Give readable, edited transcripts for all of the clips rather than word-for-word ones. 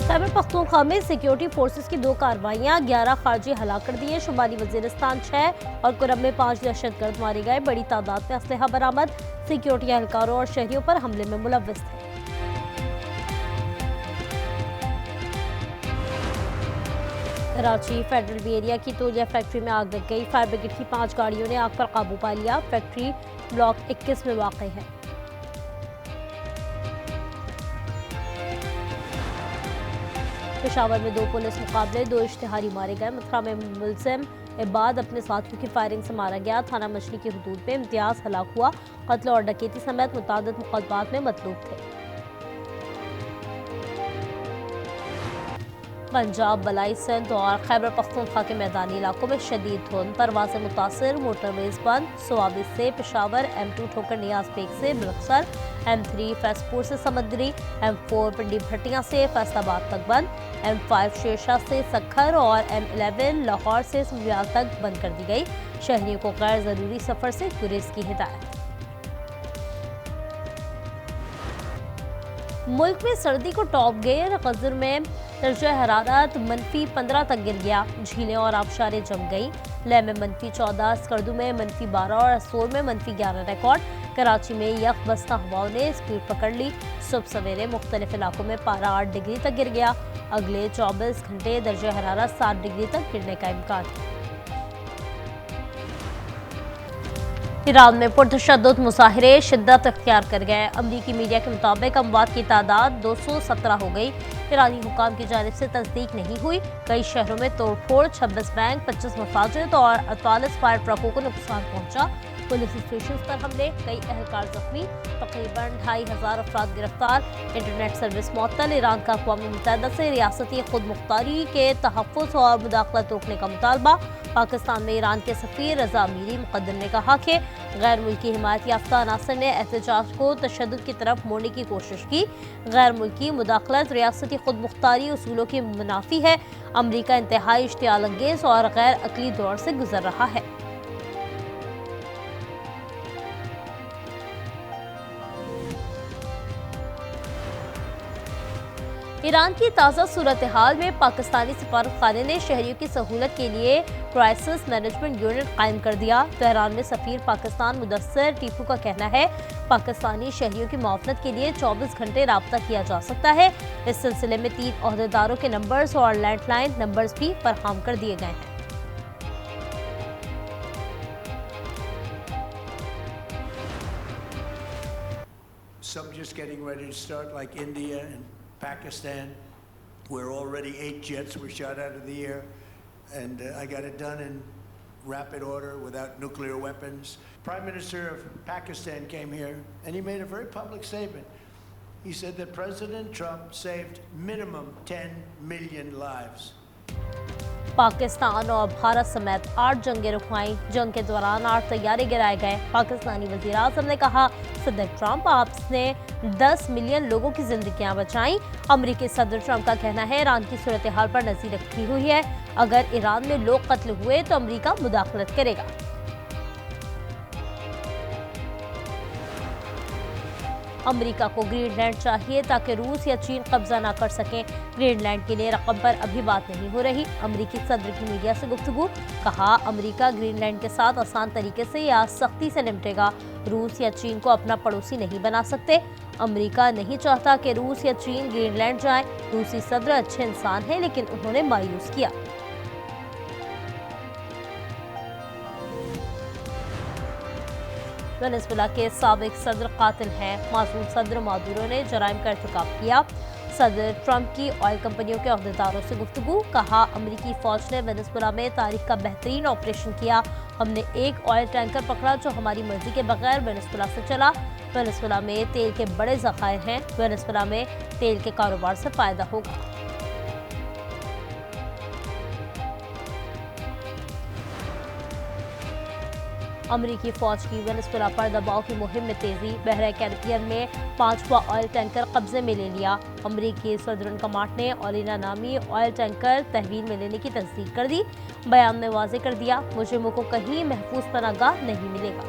खैबर पख्तूनख्वा में security forces की 2 कार्रवाइयां, 11 खारजी हलाक कर दिए। शुमाली वजीरिस्तान 6 और कुरब में 5 दहशतगर्द मारे गए। बड़ी तादाद में असलहा बरामद। सिक्योरिटी एहलकारों और शहरियों पर हमले में मुलव्विस थे। कराची फेडरल बी एरिया की तोलिया फैक्ट्री में आग लग गई। फायर ब्रिगेड की 5 गाड़ियों ने आग पर काबू पा लिया। फैक्ट्री ब्लॉक 21 में वाक़ है। पेशावर में 2 पुलिस मुकाबले, 2 इश्तिहारी मारे गए। मथुरा में मुलजिम इबाद अपने साथियों की फायरिंग से मारा गया। थाना मछली की हदूद में इम्तियाज हलाक हुआ। कत्ल और डकैती समेत मुतअद्दिद मुकदमात में मतलूब थे। पंजाब, बलाई सिंध और खैबर पख्तूनख्वा के मैदानी इलाकों में शदीद धुंध। परवाज़ें मुतासिर, मोटरवेज बंद। सोआबी से पेशावर, M2 ठोकर नियाज बेग से बलक्सर, M3 फैसपुर से समंदरी, M4 पिंडी भट्टियां से फैसलाबाद तक बंद, M5 शेरशाह से सखर और M11 लाहौर से सुबियाल तक बंद कर दी गई। शहरियों को गैर ज़रूरी सफ़र से गुरेज की हिदायत। मुल्क में सर्दी को टॉप गियर। गजर में दर्जा हरारत -15 तक गिर गया। झीलें और आबशारें जम गई। लेह में -14, स्कर्दू में -12 और असोर में -11 रिकॉर्ड। कराची में यख बस्ता हवाओं ने स्पीड पकड़ ली। सुबह सवेरे मुख्तलिफ इलाकों में पारा 8 डिग्री तक गिर गया। अगले 24 घंटे दर्जा हरारत 7 डिग्री तक गिरने का इम्कान है। ईरान में पुरतशद्दुद मुजाहिरे शिद्दत इख्तियार कर गए। अमरीकी मीडिया के मुताबिक अमवात की तादाद 217 हो गई। ईरानी हुकाम की जानिब से तस्दीक नहीं हुई। कई शहरों में तोड़फोड़, 26 बैंक, 25 मसाजिद और 48 फायर ट्रकों को नुकसान पहुंचा। पुलिस स्टेशन पर हमले, कई एहलकार जख्मी, तकरीबन 2500 अफराद गिरफ्तार। इंटरनेट सर्विस मुअत्तल। ईरान का अक़वाम मुत्तहिदा से रियासती खुद मुख्तारी के तहफ़्फ़ुज़ और मुदाखलत रोकने का मुतालबा। पाकिस्तान में ईरान के सफ़ीर रज़ा अमीरी मुक़द्दर ने कहा कि गैर मुल्की हिमायत याफ्ता अनासर ने एहतजाज को तशद्दुद की तरफ मोड़ने की कोशिश की। गैर मुल्की मुदाखलत रियासती खुद मुख्तारी उसूलों की मुनाफी है। अमरीका इंतहाई इश्तियाल अंगेज़ और गैर अक़ली दौर से गुजर रहा है। ईरान की ताज़ा सूरत हाल में पाकिस्तानी सफारतखाने ने शहरियों की सहूलत के लिए क्राइसिस मैनेजमेंट यूनिट कायम कर दिया। तेहरान में सफ़ीर पाकिस्तान मुदस्सर टीपू का कहना है पाकिस्तानी शहरियों की मुआवनत के लिए 24 घंटे राब्ता किया जा सकता है। इस सिलसिले में 3 ओहदेदारों के नंबर्स और लैंडलाइन नंबर्स भी फराहम कर दिए गए हैं। Some just getting ready to start, like India and Pakistan, where already 8 jets were shot out of the air, and I got it done in rapid order without nuclear weapons. Prime Minister of Pakistan came here, and he made a very public statement. He said that President Trump saved minimum 10 million lives. Pakistan और भारत समेत 8 जंगें रुकवाई। जंग के दौरान 8 तैयारे गिराए गए। पाकिस्तानी वज़ीर आज़म ने कहा सदर ट्रंप आपने 10 मिलियन लोगों की जिंदगियां बचाई। अमरीकी सदर ट्रंप का कहना है ईरान की सूरत हाल पर नज़र रखी हुई है। अगर ईरान में लोग कत्ल हुए तो अमरीका मुदाखलत करेगा। अमेरिका को ग्रीनलैंड चाहिए ताकि रूस या चीन कब्जा ना कर सकें। ग्रीनलैंड के लिए रकम पर अभी बात नहीं हो रही। अमेरिकी सदर की मीडिया से गुफ्तगू। कहा अमेरिका ग्रीनलैंड के साथ आसान तरीके से या सख्ती से निपटेगा। रूस या चीन को अपना पड़ोसी नहीं बना सकते। अमेरिका नहीं चाहता कि रूस या चीन ग्रीनलैंड जाए। रूसी सदर अच्छे इंसान हैं लेकिन उन्होंने मायूस किया। वेनेजुएला के साबिक सदर कातिल हैं। मासूम सदर मादुरो ने जराइम का इर्तिकाब किया। सदर ट्रंप की ऑयल कंपनियों के अहदेदारों से गुफ्तगू। कहा अमेरिकी फौज ने वेनेजुएला में तारीख का बेहतरीन ऑपरेशन किया। हमने एक ऑयल टैंकर पकड़ा जो हमारी मर्जी के बगैर वेनेजुएला से चला। वेनेजुएला में तेल के बड़े ज़खायर हैं। वेनेजुएला में तेल के कारोबार से फ़ायदा होगा। अमेरिकी फौज की वेनेजुएला पर दबाव की मुहिम में तेजी। बहरा कैरिबियन में 5वां ऑयल टैंकर कब्जे में ले लिया। अमेरिकी सदरुन कमांड ने ओलिना नामी ऑयल टैंकर तहवील में लेने की तस्दीक कर दी। बयान में वाज़ेह कर दिया मुजरिमों को कहीं महफूज पनाहगाह नहीं मिलेगा।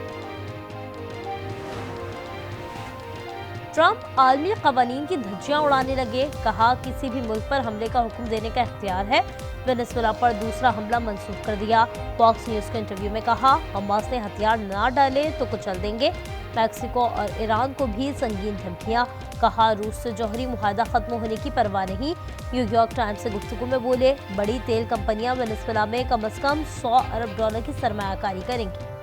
ट्रंप आलमी कवानीन की धज्जियां उड़ाने लगे, कहा किसी भी मुल्क पर हमले का हुक्म देने का इख्तियार है। वेनेजुएला पर दूसरा हमला मंसूख कर दिया। फॉक्स न्यूज के इंटरव्यू में कहा, हमास ने हथियार ना डाले तो कुचल देंगे। मैक्सिको और ईरान को भी संगीन धमकियां, कहा रूस से जौहरी मुआहदा खत्म होने की परवाह नहीं। न्यूयॉर्क टाइम्स से गुफ्तगू में बोले, बड़ी तेल कंपनियां वेनेजुएला में कम से कम $100 अरब की सरमायाकारी करेंगी।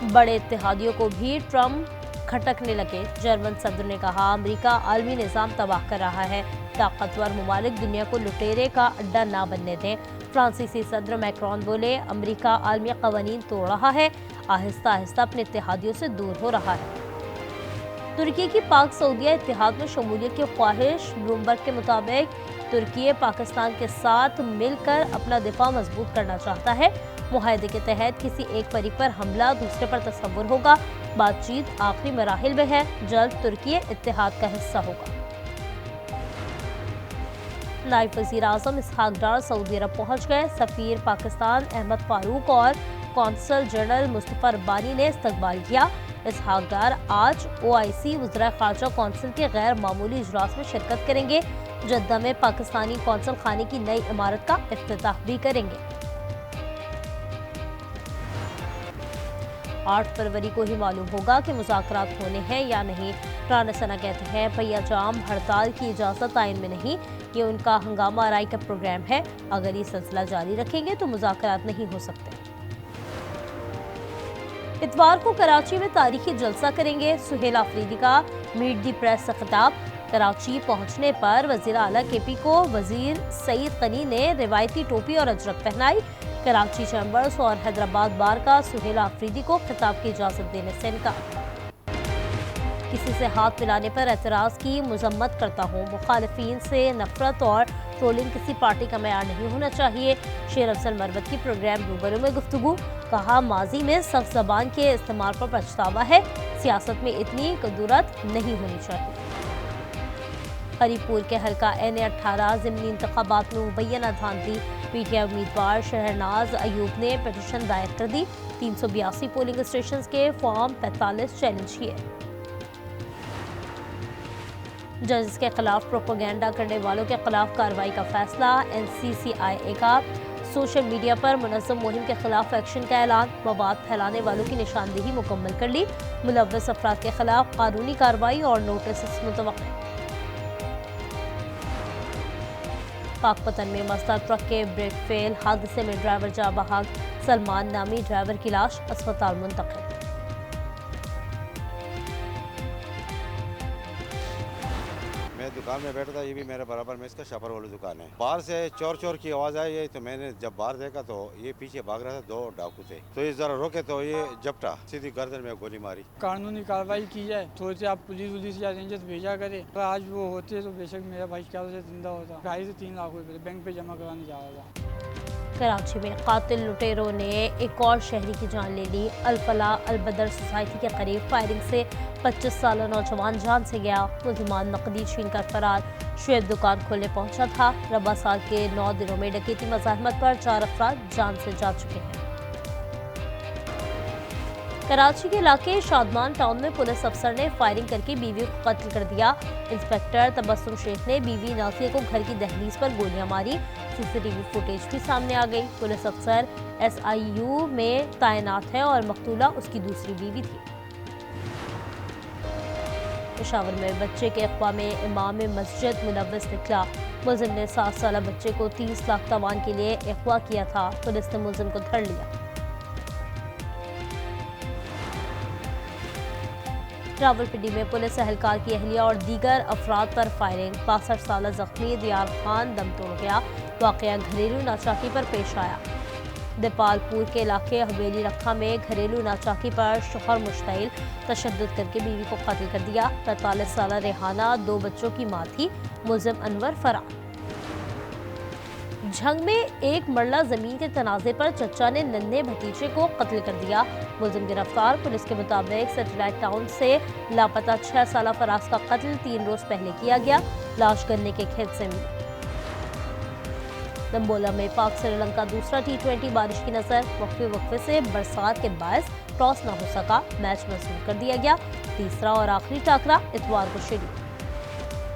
बड़े इत्तेहादियों को भी ट्रंप खटकने लगे। जर्मन सदर ने कहा, अमेरिका आलमी निज़ाम तबाह कर रहा है, ताकतवर ममालिक दुनिया को लुटेरे का अड्डा ना बनने दें। फ्रांसीसी सदर मैक्रोन बोले, अमेरिका आलमी कवानीन तोड़ रहा है, आहिस्ता आहिस्ता अपने इत्तेहादियों से दूर हो रहा है। तुर्की की पाक सऊदिया इत्तेहाद में शमूलियत की ख्वाहिश। ब्लूमबर्ग के मुताबिक तुर्की पाकिस्तान के साथ मिलकर अपना दिफा मजबूत करना चाहता है। मुआहदे के तहत किसी एक फरीक पर हमला दूसरे पर तस्वुर होगा। बातचीत आखिरी मराहिल में है, जल्द तुर्की इत्तेहाद का हिस्सा होगा। नायब वज़ीर आज़म इसहाक डार सऊदी अरब पहुंच गए। सफीर पाकिस्तान अहमद फारूक और कौंसल जनरल मुस्तफ़ा रब्बानी ने इस्तकबाल किया। इसहाक डार आज OIC वज़राए ख़ारजा कौंसिल के गैर मामूली इजलास में शिरकत करेंगे। जद्दा में पाकिस्तानी कौंसल खाने की नई इमारत का इफ्तिताह भी करेंगे। 8 फरवरी को ही मालूम होगा कि मुज़ाकरात होने हैं या नहीं। राना सना कहते हैं, भैया जाम हड़ताल की इजाज़त आइन में नहीं, ये उनका हंगामा आराई का प्रोग्राम है। अगर ये सिलसिला जारी रखेंगे तो मुज़ाकरात नहीं हो सकते। इतवार को कराची में तारीखी जलसा करेंगे। सुहेल आफरीदी का मीट दी प्रेस से खिताब। कराची पहुंचने पर वज़ीर आला KP को वज़ीर सईद कनी ने रिवायती टोपी और अजरक पहनाई। कराची चैम्बर्स और हैदराबाद बार का सुहेल आफरीदी को खिताब की इजाज़त देने से इनकार। किसी से हाथ मिलाने पर एतराज़ की मजम्मत करता हूँ। मुखालिफिन से नफरत और ट्रोलिंग किसी पार्टी का मेयार नहीं होना चाहिए। शेर अफजल मरवत की प्रोग्राम रूबरू में गुफ्तगू, कहा माजी में सख्त ज़बान के इस्तेमाल पर पछतावा है, सियासत में इतनी कदूरत नहीं होनी चाहिए। हरीपुर के हल्का NA-18 ज़िमनी इंतखाबात में मुबैना धांधली। PTI उम्मीदवार शहरनाज अयूब ने पिटीशन दायर कर दी। 382 पोलिंग स्टेशन के फॉर्म 45 चैलेंज किए। जज के खिलाफ प्रोपेगेंडा करने वालों के खिलाफ कार्रवाई का फैसला। NCCIA का सोशल मीडिया पर मुनज़्ज़म मुहिम के खिलाफ एक्शन का ऐलान। मवाद फैलाने वालों की निशानदेही मुकम्मल कर ली। मुलव्वस अफराद के खिलाफ कानूनी कार्रवाई और नोटिस मुतवक्किल। पाकपतन में मसला ट्रक के ब्रेक फेल, हादसे में ड्राइवर जाँ बहक। सलमान नामी ड्राइवर की लाश अस्पताल मुंतकिल। मैं दुकान में बैठा था, ये भी मेरे बराबर में इसका शफर वाली दुकान है। बाहर से चोर चोर की आवाज़ आई है, तो मैंने जब बाहर देखा तो ये पीछे भाग रहा था, 2 डाकू थे। तो ये जरा रोके तो ये झपटा, सीधी गर्दन में गोली मारी। कानूनी कार्रवाई की जाए, थोड़े से आप पुलिस या रेंजर्स भेजा करे। तो आज वो होते तो बेशक मेरा भाई क्या से जिंदा होता। 2.5 से 3 लाख रुपये बैंक पे जमा कराने जा रहा था। कराची में कातिल लुटेरों ने एक और शहरी की जान ले ली। अल-फलाह अल-बदर सोसाइटी के करीब फायरिंग से 25 साला नौजवान जान से गया। मुलजिमान नकदी छीन कर फरार। शुएब दुकान खोलने पहुंचा था। रबा साल के 9 दिनों में डकैती मज़ाहमत पर 4 अफराद जान से जा चुके हैं। कराची के इलाके शादमान टाउन में पुलिस अफसर ने फायरिंग करके बीवी को कत्ल कर दिया। इंस्पेक्टर तबस्सुम शेख ने बीवी नासिया को घर की दहलीज पर गोलियां मारी। CCTV फुटेज भी सामने आ गई। पुलिस अफसर SIU में तैनात है और मकतूला उसकी दूसरी बीवी थी। पेशावर में बच्चे के अगवा में इमाम मस्जिद मुलव्वस निकला। मुलजिम ने 7 साला बच्चे को 30 लाख तवान के लिए अगवा किया था। पुलिस ने मुलजिम को धर लिया। रावलपिंडी में पुलिस एहलकार की अहलिया और दीगर अफराद पर फायरिंग। 62 साला जख्मी दियार खान दम तोड़ गया। वाकया घरेलू नाचाकी पर पेश आया। दीपालपुर के इलाके हवेली रखा में घरेलू नाचाकी पर शोहर मुश्तइल, तशद्दुद करके बीवी को कत्ल कर दिया। 45 साला रेहाना 2 बच्चों की मां थी। मुलजिम अनवर फरार। झंग में एक मरला जमीन के तनाजे पर चचा ने नन्हे भतीजे को कत्ल कर दिया। मुलजिम गिरफ्तार। पुलिस के मुताबिक सैटेलाइट टाउन से लापता 6 साला फराज का कत्ल 3 रोज पहले किया गया। लाश गन्ने के खेत से मिली। दम्बोला में पाक श्रीलंका दूसरा T20 बारिश की नजर, वक्फे से बरसात के बायस टॉस न हो सका, मैच मंसूख कर दिया गया। तीसरा और आखिरी टाकरा इतवार को शेड्यूल।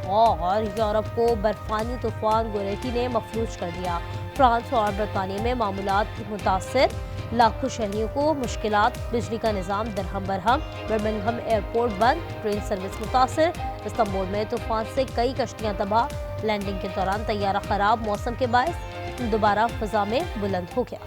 और यूरोप को बर्फानी तूफान गोरेटी ने मफलूज कर दिया। फ्रांस और बरतानिया में मामूलात मुतासर, लाखों शहरियों को मुश्किलात, बिजली का निज़ाम दरहम बरहम, बर्मिंघम एयरपोर्ट बंद, ट्रेन सर्विस मुतासर। इस्तांबुल में तूफान से कई कश्तियां तबाह, लैंडिंग के दौरान तैयारा खराब, मौसम के बायस दोबारा फिजा में बुलंद हो गया।